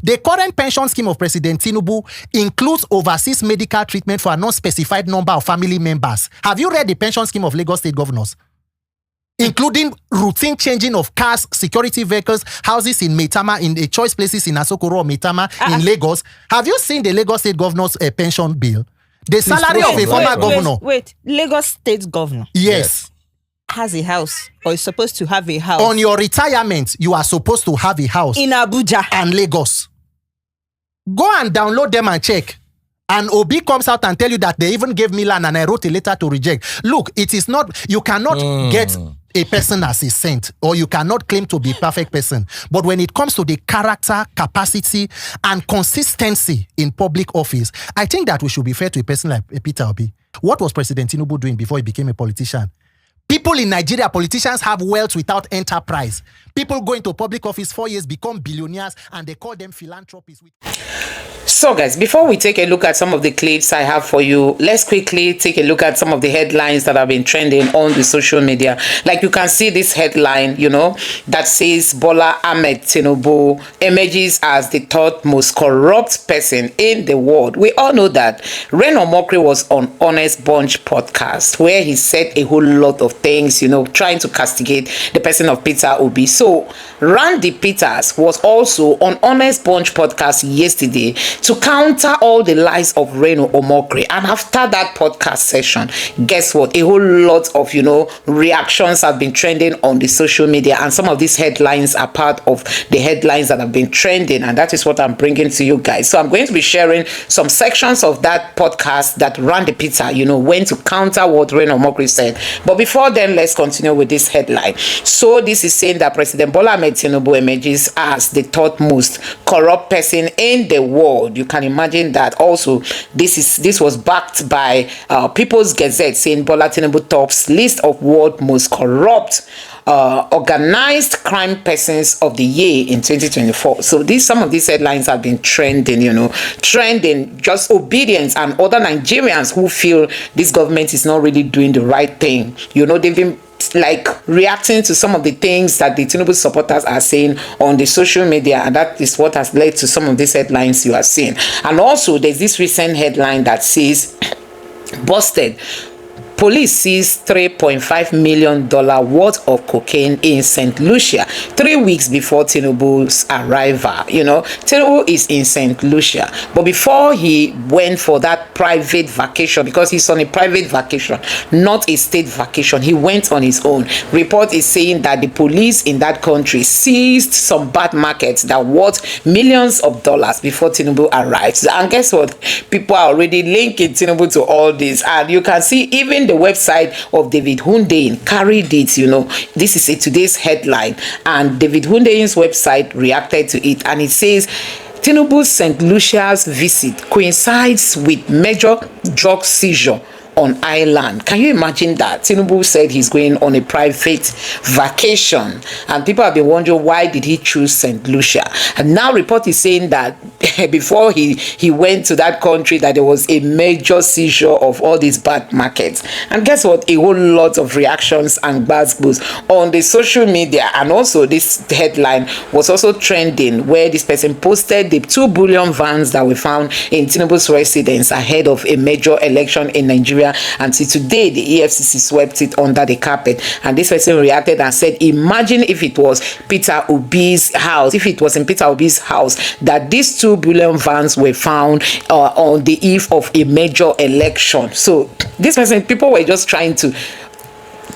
The current pension scheme of President Tinubu includes overseas medical treatment for a non-specified number of family members. Have you read the pension scheme of Lagos State governors? Including routine changing of cars, security vehicles, houses in Maitama, in the choice places in Asokoro or Maitama, in Lagos. Have you seen the Lagos State governor's pension bill? The salary of a former governor. Wait, Lagos State governor? Yes. Has a house or is supposed to have a house. On your retirement, you are supposed to have a house. In Abuja. And Lagos. Go and download them and check. And Obi comes out and tell you that they even gave me land and I wrote a letter to reject. Look, it is not, you cannot get a person as a saint, or you cannot claim to be a perfect person. But when it comes to the character, capacity, and consistency in public office, I think that we should be fair to a person like Peter Obi. What was President Tinubu doing before he became a politician? People in Nigeria, politicians have wealth without enterprise. People go into public office 4 years, become billionaires, and they call them philanthropists. So guys, before we take a look at some of the clips I have for you, let's quickly take a look at some of the headlines that have been trending on the social media. Like you can see this headline, that says Bola Ahmed Tinubu emerges as the third most corrupt person in the world. We all know that Reno Omokri was on Honest Bunch podcast where he said a whole lot of things, trying to castigate the person of Peter Obi. So Randy Peters was also on Honest Bunch podcast yesterday to counter all the lies of Reno Omokri. And after that podcast session, guess what? A whole lot of, reactions have been trending on the social media. And some of these headlines are part of the headlines that have been trending. And that is what I'm bringing to you guys. So I'm going to be sharing some sections of that podcast that Randy Peter, went to counter what Reno Omokri said. But before then, let's continue with this headline. So this is saying that President Bola Ahmed Tinubu emerges as the third most corrupt person in the world. You can imagine that. Also, this was backed by People's Gazette saying Bola Tinubu tops list of world most corrupt organized crime persons of the year in 2024. So some of these headlines have been trending, trending. Just obedience and other Nigerians who feel this government is not really doing the right thing. They've been reacting to some of the things that the Tinubu supporters are saying on the social media, and that is what has led to some of these headlines you are seeing. And also there's this recent headline that says busted, police seized $3.5 million worth of cocaine in St. Lucia 3 weeks before Tinubu's arrival. Tinubu is in St. Lucia, but before he went for that private vacation, because he's on a private vacation, not a state vacation, he went on his own. Report is saying that the police in that country seized some bad markets that worth millions of dollars before Tinubu arrived. And guess what? People are already linking Tinubu to all this, and you can see even the website of David Hundeyin carried it. This is today's headline, and David Hundeyin's website reacted to it, and it says Tinubu's St. Lucia's visit coincides with major drug seizure on island. Can you imagine that? Tinubu said he's going on a private vacation, and people have been wondering why did he choose St. Lucia. And now report is saying that before he went to that country that there was a major seizure of all these bad markets. And guess what? A whole lot of reactions and buzzwords on the social media. And also this headline was also trending where this person posted the 2 billion vans that were found in Tinubu's residence ahead of a major election in Nigeria. Until today, the EFCC swept it under the carpet. And this person reacted and said, imagine if it was Peter Obi's house, if it was in Peter Obi's house that these 2 billion vans were found on the eve of a major election. So this person, people were just trying to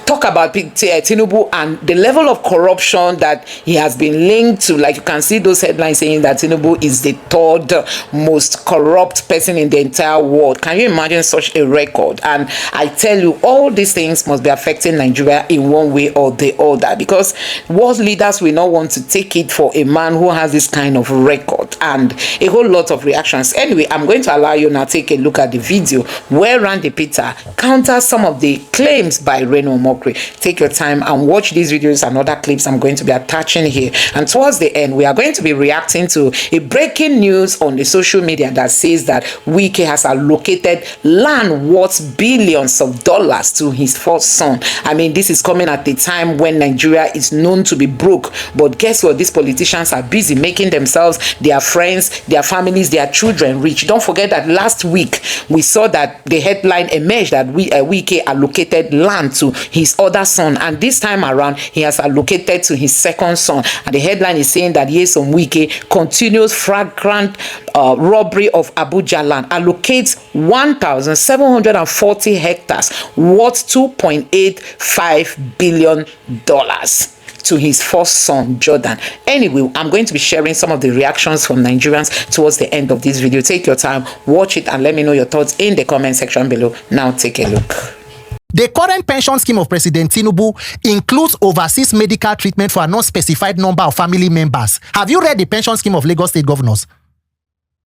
talk about Tinubu and the level of corruption that he has been linked to. Like you can see those headlines saying that Tinubu is the third most corrupt person in the entire world. Can you imagine such a record? And I tell you, all these things must be affecting Nigeria in one way or the other, because world leaders will not want to take it for a man who has this kind of record, and a whole lot of reactions. Anyway, I'm going to allow you now to take a look at the video where Randy Peter counters some of the claims by Reno Omokri. mockery. Take your time and watch these videos and other clips I'm going to be attaching here. And towards the end, we are going to be reacting to a breaking news on the social media that says that Wike has allocated land worth billions of dollars to his first son. I mean, this is coming at the time when Nigeria is known to be broke. But guess what? These politicians are busy making themselves, their friends, their families, their children rich. Don't forget that last week we saw that the headline emerged that Wike allocated land to his other son, and this time around he has allocated to his second son. And the headline is saying that Nyesom Wike continues flagrant robbery of Abuja land, allocates 1,740 hectares worth $2.85 billion to his first son, Jordan. Anyway, I'm going to be sharing some of the reactions from Nigerians towards the end of this video. Take your time, watch it, and let me know your thoughts in the comment section below. Now take a look. The current pension scheme of President Tinubu includes overseas medical treatment for a non-specified number of family members. Have you read the pension scheme of Lagos State governors?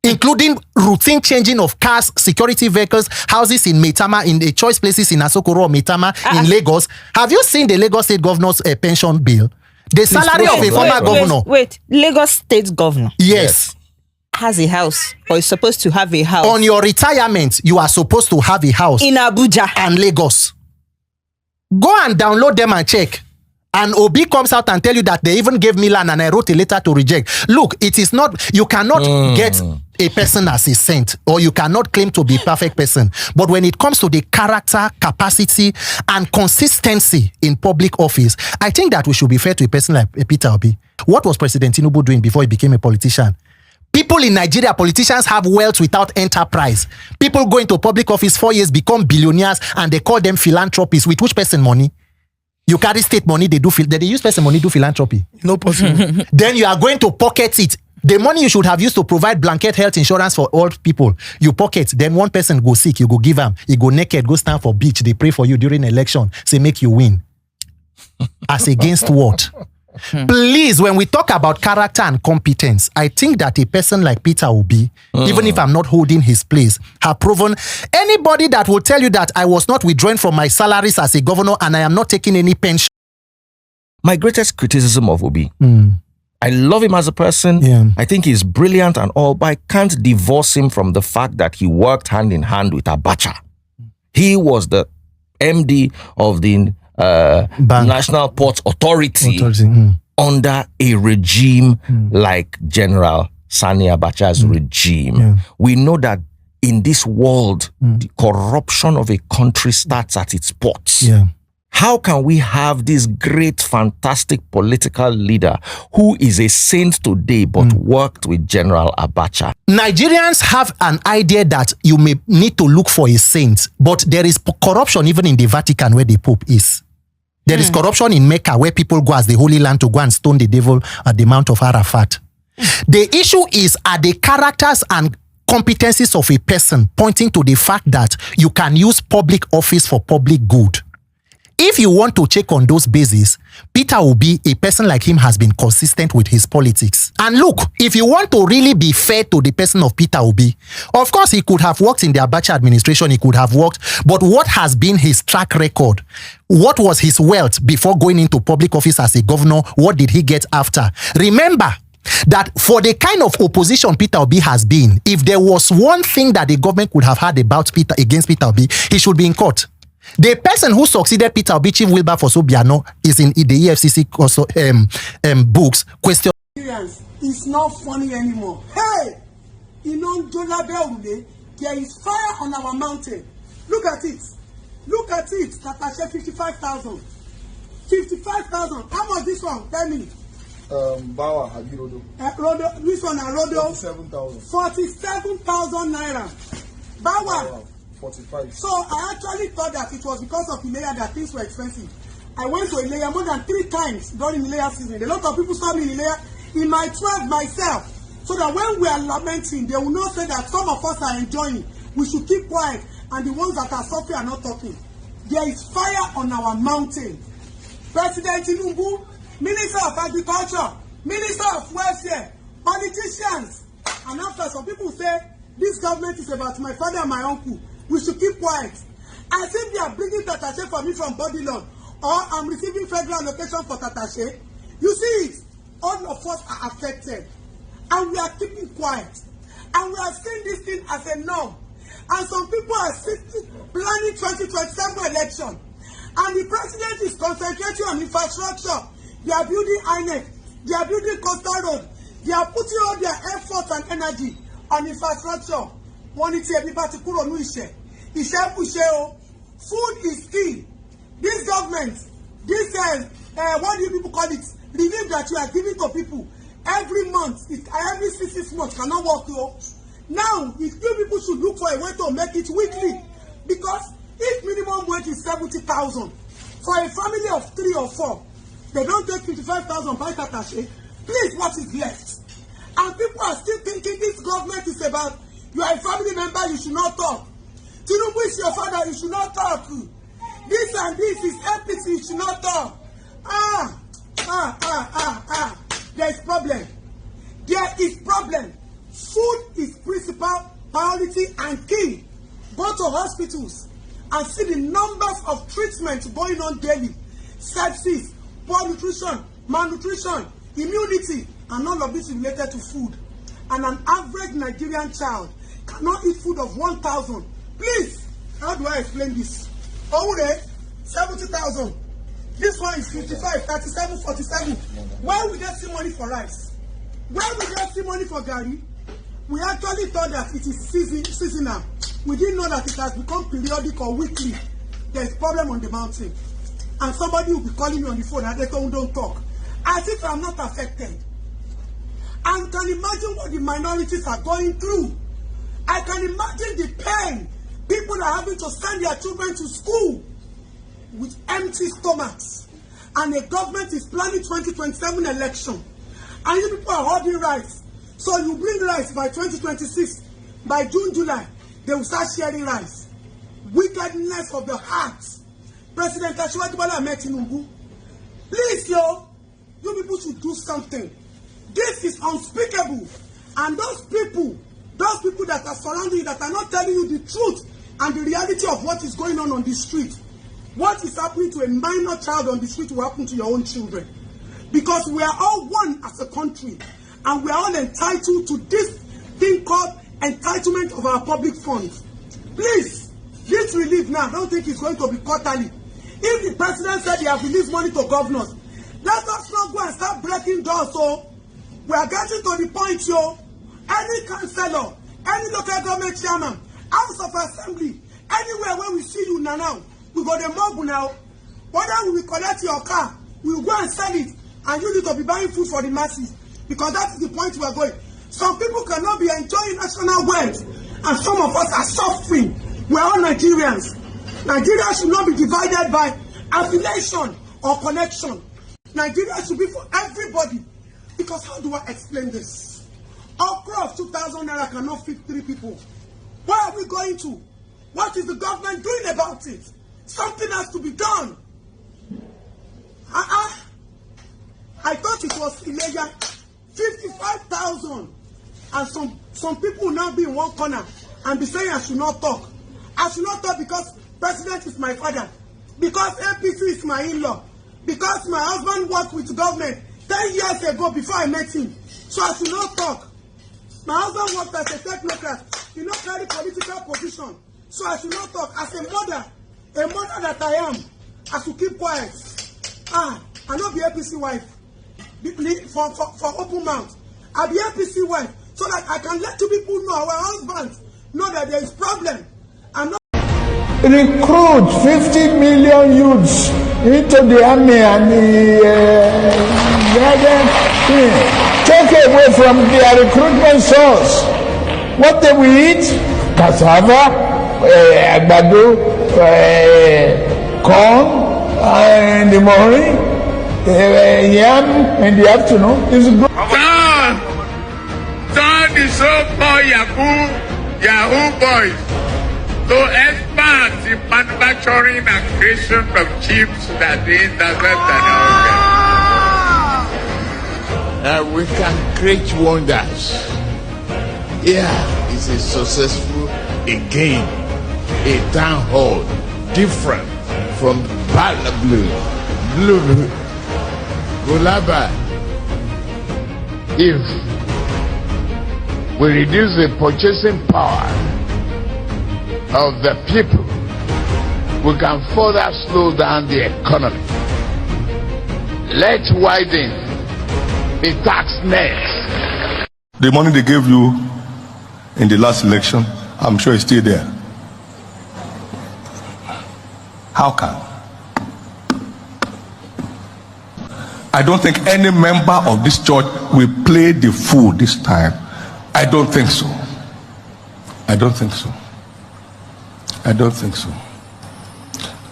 Including routine changing of cars, security vehicles, houses in Maitama, in the choice places in Asokoro or Maitama, in Lagos. Have you seen the Lagos State governor's pension bill? The salary of a former governor. Wait, Lagos State governor? Yes. Has a house, or is supposed to have a house. On your retirement, you are supposed to have a house. In Abuja. And Lagos. Go and download them and check. And Obi comes out and tell you that they even gave me land and I wrote a letter to reject. Look, it is not, you cannot get a person as a saint, or you cannot claim to be a perfect person. But when it comes to the character, capacity, and consistency in public office, I think that we should be fair to a person like Peter Obi. What was President Tinubu doing before he became a politician? People in Nigeria, politicians have wealth without enterprise. People go into public office 4 years, become billionaires, and they call them philanthropists. With which person money? You carry state money, they use person money, do philanthropy. No possible. Then you are going to pocket it. The money you should have used to provide blanket health insurance for all people, you pocket. Then one person go sick, you go give him. He go naked, go stand for beach. They pray for you during election, say make you win. As against what? Please, when we talk about character and competence, I think that a person like Peter Obi, even if I'm not holding his place, have proven. Anybody that will tell you that I was not withdrawing from my salaries as a governor and I am not taking any pension. My greatest criticism of Obi, I love him as a person. Yeah. I think he's brilliant and all, but I can't divorce him from the fact that he worked hand in hand with Abacha. He was the MD of the National Ports Authority under a regime like General Sani Abacha's regime. Yeah. We know that in this world, the corruption of a country starts at its ports. Yeah. How can we have this great, fantastic political leader who is a saint today but worked with General Abacha? Nigerians have an idea that you may need to look for a saint, but there is corruption even in the Vatican where the Pope is. There is corruption in Mecca where people go as the Holy Land to go and stone the devil at the Mount of Arafat. The issue is, are the characters and competencies of a person pointing to the fact that you can use public office for public good? If you want to check on those bases, Peter Obi, a person like him, has been consistent with his politics. And look, if you want to really be fair to the person of Peter Obi, of course, he could have worked in the Abacha administration, he could have worked, but what has been his track record? What was his wealth before going into public office as a governor? What did he get after? Remember that for the kind of opposition Peter Obi has been, if there was one thing that the government could have had against Peter Obi, he should be in court. The person who succeeded Peter Obi, Chief Wilberforce Obiano, is in the EFCC books. Question. It's not funny anymore. Hey, there is fire on our mountain. Look at it. Look at it. Tatashe 55,000. 55,000. How much this one? Tell me. Bawa Habi Rodo. Rodo. This one and Rodo. 47,000. 47,000 naira. Bawa. 45. So I actually thought that it was because of Ileya that things were expensive. I went to Ileya more than 3 times during Ileya season. A lot of people saw me in Ileya in my 12 myself. So that when we are lamenting, they will not say that some of us are enjoying. We should keep quiet. And the ones that are suffering are not talking. There is fire on our mountain. President Tinubu, Minister of Agriculture, Minister of Welfare, politicians. And after some people say, this government is about my father and my uncle. We should keep quiet. As if they are bringing Tatashe for me from Babylon. or I'm receiving federal allocation for Tatashe. You see it, all of us are affected, and we are keeping quiet, and we are seeing this thing as a norm. And some people are planning 2027 election, and the president is concentrating on infrastructure. They are building INEC, they are building Coastal Road, they are putting all their efforts and energy on infrastructure. One is everybody kúrò ní iṣẹ́. Food is key. This government, this what do you people call it? Relief that you are giving to people every month, every 6 months cannot work. Now, if you people should look for a way to make it weekly, because if minimum wage is 70,000 for a family of 3 or 4, they don't take 55,000 by Tatashe. Please, what is left? And people are still thinking this government is about, you are a family member, you should not talk. Tinubu is your father, you should not talk. This and this is ethics, you should not talk. There is problem. There is problem. Food is principal priority and key. Go to hospitals and see the numbers of treatments going on daily. Sepsis, poor nutrition, malnutrition, immunity, and all of this is related to food. And an average Nigerian child cannot eat food of 1,000. Please, how do I explain this? Owure, 70,000. This one is 55, 37, 47. Why would they see money for rice? Why would they see money for gari? We actually thought that it is seasonal. We didn't know that it has become periodic or weekly. There is problem on the mountain. And somebody will be calling me on the phone and they don't talk. As if I'm not affected. And can imagine what the minorities are going through. I can imagine the pain. People are having to send their children to school with empty stomachs. And the government is planning 2027 election. And you people are holding rice. So you bring rice by 2026. By June, July, they will start sharing rice. Wickedness of the heart. President Tinubu. Please, you people should do something. This is unspeakable. And those people that are surrounding you, that are not telling you the truth and the reality of what is going on the street. What is happening to a minor child on the street will happen to your own children. Because we are all one as a country. And we are all entitled to this thing called entitlement of our public funds. Please, this relief now, I don't think it's going to be quarterly. If the president said he has released money to governors, let us not go and start breaking doors. So we are getting to the point, any councillor, any local government chairman, House of Assembly, anywhere where we see you now, we go to mob now. Whether we will collect your car, we will go and sell it, and you need to be buying food for the masses, because that is the point we are going. Some people cannot be enjoying national wealth, and some of us are suffering. We are all Nigerians. Nigeria should not be divided by affiliation or connection. Nigeria should be for everybody. Because how do I explain this? Okra of 2,000 naira cannot feed 3 people. Where are we going to? What is the government doing about it? Something has to be done. I thought it was illegal. 55,000. And some people will now be in one corner and be saying I should not talk. I should not talk because president is my father. Because APC is my in-law. Because my husband worked with government 10 years ago before I met him. So I should not talk. My husband worked as a technocrat. He not carry political position. So I should not talk. As a mother that I am, I should keep quiet. I not be APC wife. For open mouth. I be APC wife. So that I can let 2 people know, our husbands know that there is problem. Recruit 50 million youths into the army and the take away from their recruitment source. What they will eat? Cassava, agbado, corn, in the morning, yam in the afternoon. It's good. Turn the so-called Yahoo boys to experts in manufacturing and creation of chips that the internet and we can create wonders. Yeah, it's a successful again, a town hall different from blue, Gulaba. If we reduce the purchasing power of the people, we can further slow down the economy. Let's widen the tax net. The money they gave you in the last election, I'm sure it's still there. How come? I don't think any member of this church will play the fool this time. I don't think so. I don't think so. I don't think so.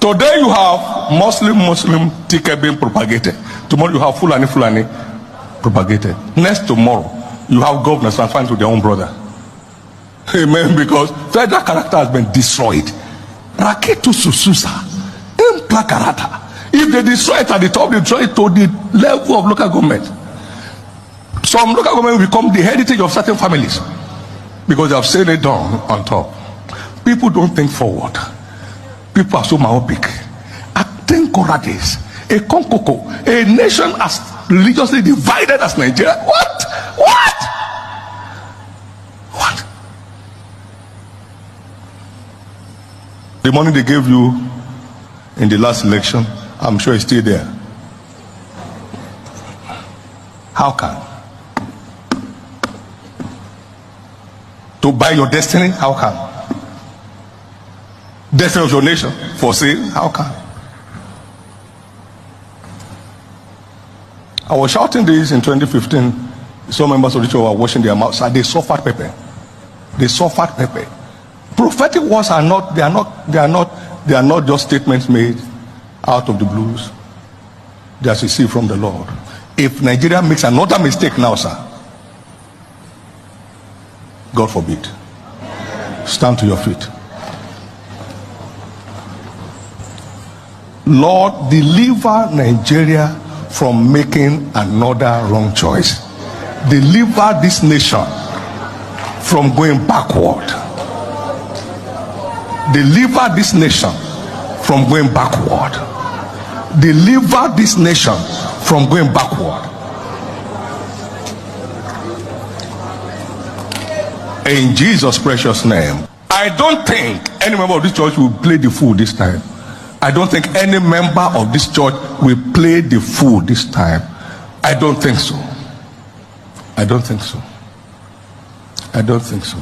Today you have Muslim ticket being propagated. Tomorrow you have Fulani propagated. Next tomorrow you have governors transferring to their own brother. Amen. Because federal character has been destroyed. Raketu Sususa. Implakarata. If they destroy it at the top, they destroy it to the level of local government. Some local government become the heritage of certain families because they have said it down on top. People don't think forward. People are so myopic. I think Corades, a Konkoko, a nation as religiously divided as Nigeria. What? The money they gave you in the last election, I'm sure it's still there. How come? To buy your destiny? How come? Destiny of your nation for sale? How come? I was shouting this in 2015. Some members of the church were washing their mouths. They suffered pepper. They suffered pepper. Prophetic words are not just statements made out of the blues. They are received from the Lord. If Nigeria makes another mistake now, sir, God forbid, stand to your feet. Lord, deliver Nigeria from making another wrong choice. Deliver this nation from going backward. Deliver this nation from going backward. Deliver this nation from going backward. In Jesus' precious name. I don't think any member of this church will play the fool this time. I don't think any member of this church will play the fool this time. I don't think so. I don't think so. I don't think so.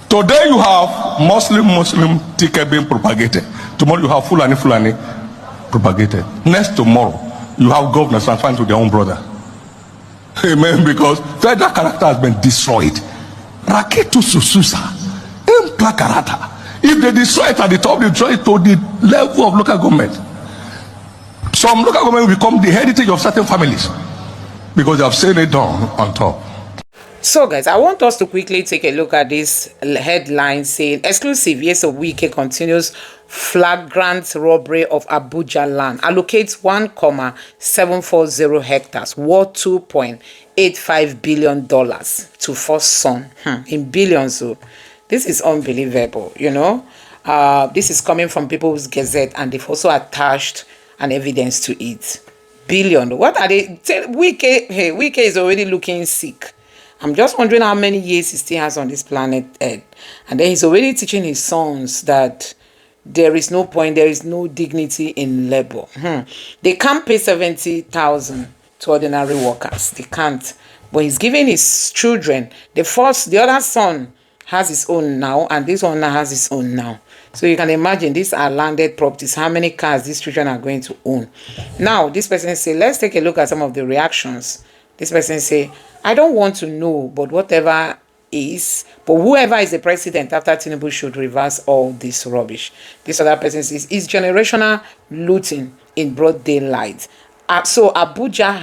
Today you have Muslim ticket being propagated. Tomorrow you have Fulani propagated. Next tomorrow you have governors transferring to their own brother. Amen. Because federal character has been destroyed. Raketu Sususa. Implakarata. If they destroy it at the top, they destroy it to the level of local government. Some local government become the heritage of certain families because they have said it down on top. So guys, I want us to quickly take a look at this headline saying exclusive yes of Wike continues flagrant robbery of Abuja land, allocates 1,740 hectares worth $2.85 billion to first son in billions. So this is unbelievable, you know. This is coming from People's Gazette and they've also attached an evidence to it. Billion. What are they? Wike is already looking sick. I'm just wondering how many years he still has on this planet Earth. And then he's already teaching his sons that there is no point, there is no dignity in labor. They can't pay 70,000 to ordinary workers. They can't. But he's giving his children, the other son has his own now, and this one now has his own now. So you can imagine these are landed properties, how many cars these children are going to own. Now, this person say, let's take a look at some of the reactions. This person say, I don't want to know, but whatever is, but whoever is the president after Tinubu should reverse all this rubbish. This other person says, it's generational looting in broad daylight. So Abuja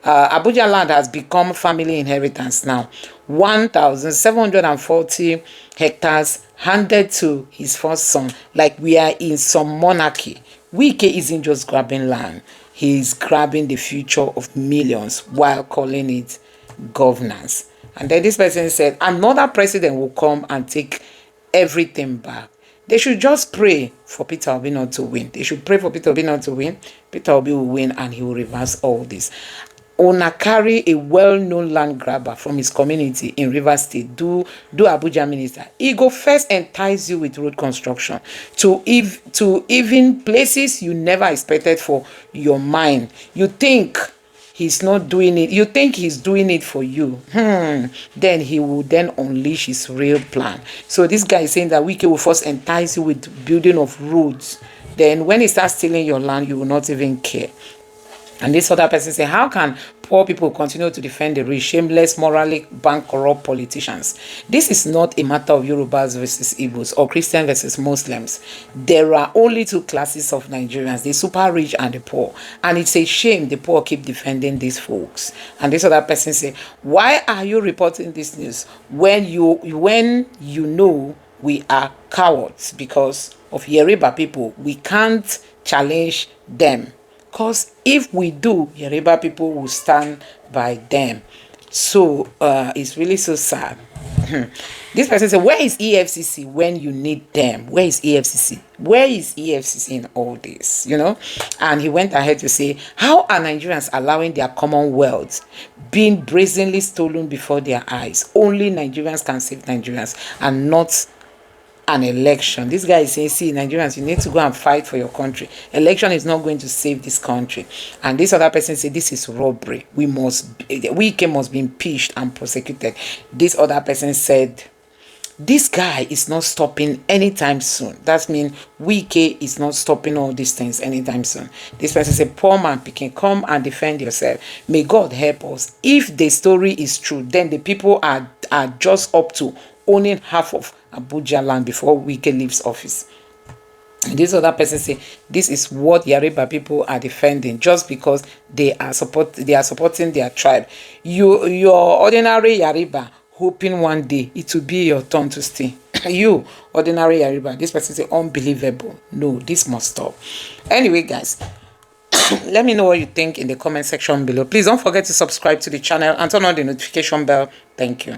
land has become family inheritance now. 1,740 hectares handed to his first son, like we are in some monarchy. Wike isn't just grabbing land. He's grabbing the future of millions while calling it governance. And then this person said, another president will come and take everything back. They should just pray for Peter Obi not to win. They should pray for Peter Obi not to win. Peter Obi will win and he will reverse all this. Ona carry a well-known land grabber from his community in Rivers State, do Abuja minister. He go first entice you with road construction to even places you never expected for your mind. You think he's not doing it. You think he's doing it for you. Then he will then unleash his real plan. So this guy is saying that Wike will first entice you with building of roads. Then when he starts stealing your land, you will not even care. And this other person say, how can poor people continue to defend the rich, shameless, morally bankrupt politicians? This is not a matter of Yorubas versus Igbos or Christian versus Muslims. There are only two classes of Nigerians, the super rich and the poor. And it's a shame the poor keep defending these folks. And this other person say, why are you reporting this news when you know we are cowards because of Yoruba people? We can't challenge them. Because if we do, Yoruba people will stand by them. So it's really so sad. This person said, where is EFCC when you need them? Where is EFCC? Where is EFCC in all this? You know? And he went ahead to say, how are Nigerians allowing their commonwealth being brazenly stolen before their eyes? Only Nigerians can save Nigerians and not an election. This guy is saying, see, Nigerians, you need to go and fight for your country. Election is not going to save this country. And this other person said, this is robbery. Wike must be impeached and prosecuted. This other person said, this guy is not stopping anytime soon. That means Wike is not stopping all these things anytime soon. This person said, poor man picking, come and defend yourself. May God help us. If the story is true, then the people are just up to owning half of Abuja land before Wike leaves office. And this other person say, this is what Yoruba people are defending just because they are supporting their tribe. Your ordinary Yoruba hoping one day it will be your turn to stay. You, ordinary Yoruba, this person say, unbelievable. No, this must stop. Anyway, guys, let me know what you think in the comment section below. Please don't forget to subscribe to the channel and turn on the notification bell. Thank you.